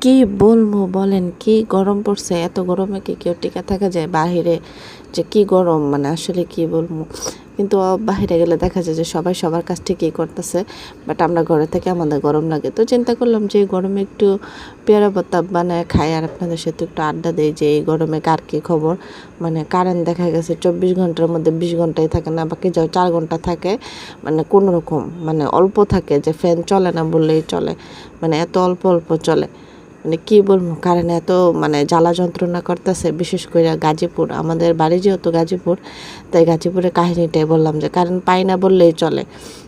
কি বলবো বলেন, কি গরম পড়ছে, এত গরমে কি কেউ টিকে থাকা যায় বাহিরে? যে কি গরম, মানে আসলে কি বলবো। কিন্তু বাহিরে গেলে দেখা যায় যে সবাই সবার কাছ থেকেই করতেছে, বাট আমরা ঘরে থেকে আমাদের গরম লাগে। তো চিন্তা করলাম যে এই গরমে একটু পেয়ারা ভর্তা বানায় খাই আর আপনাদের সাথে একটু আড্ডা দেই যে এই গরমে কার কী খবর। মানে কারেন্ট দেখা গেছে 24 ঘন্টার মধ্যে 20 ঘন্টাই থাকে না, বাকি যাও 4 ঘন্টা থাকে, মানে কোনো রকম মানে অল্প থাকে, যে ফ্যান চলে না বললেই চলে, মানে এত অল্প অল্প চলে। মানে কি বলবো, কারেন্ট এত মানে জ্বালা যন্ত্রণা করতেছে, বিশেষ করে গাজীপুর, আমাদের বাড়ি যেহেতু গাজীপুর, তাই গাজীপুরের কাহিনীটাই বললাম যে কারেন্ট পাই না বললেই চলে।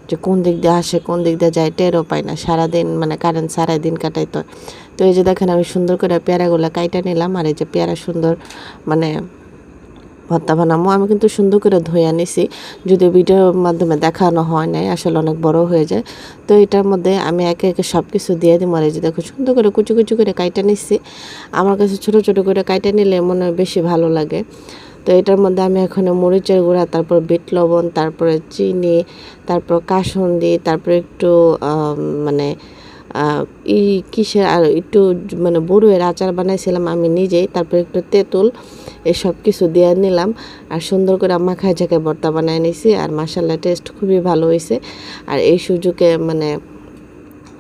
যে কোন দিক দিয়ে আসে কোন দিক দিয়ে যায় টেরও পাই না, সারাদিন মানে কারেন্ট সারাই দিন কাটাই। তো এই যে দেখেন আমি সুন্দর করে পেয়ারাগুলো কাইটা নিলাম, আর এই যে পেয়ারা সুন্দর মানে ভর্তা বানাবো। আমি কিন্তু সুন্দর করে ধুয়ে নিছি, যদিও ভিডিওর মাধ্যমে দেখানো হয় নাই, আসলে অনেক বড় হয়ে যায়। তো এটার মধ্যে আমি একে একে সব কিছু দিয়ে দিই। আর এই যে দেখো সুন্দর করে কুচি কুচি করে কাইটা নিচ্ছি। আমার কাছে ছোট ছোট করে কাইটা নিলে মনে হয় বেশি ভালো লাগে। তো এটার মধ্যে আমি এখানে মরিচের গুঁড়া, তারপর বিট লবণ, তারপরে চিনি, তারপর কাসুন্দি, তারপরে একটু মানে ই কিসের আর একটু মানে বড়ুয়ের আচার বানাইছিলাম আমি নিজেই, তারপর একটু তেঁতুল, এসব কিছু দিয়ে নিলাম। আর সুন্দর করে মাখায় ঝাঁকায় ভর্তা বানায় নিছি। আর মাশাআল্লাহ টেস্ট খুবই ভালো হয়েছে। আর এই সুযোগে মানে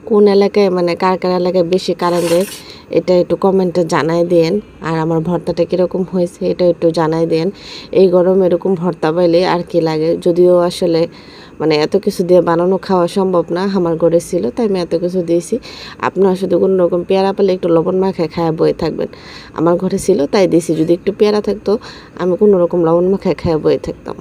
কোন এলাকায় মানে কার কার এলাকায় বেশি কারেন্ট দেয় এটা একটু কমেন্টে জানাই দেন। আর আমার ভর্তাটা কীরকম হয়েছে এটা একটু জানাই দেন। এই গরমে এরকম ভর্তা পাইলে আর কি লাগে, যদিও আসলে মানে এত কিছু দিয়ে বানানো খাওয়া সম্ভব না, আমার ঘরে ছিল তাই আমি এত কিছু দিয়েছি। আপনারা শুধু কোনো রকম পেয়ারা পেলে একটু লবণ মাখায় খায়া বয়ে থাকবেন। আমার ঘরে ছিল তাই দিয়েছি, যদি একটু পেয়ারা থাকতো আমি কোনো রকম লবণ মাখায় খায়া বয়ে থাকতাম।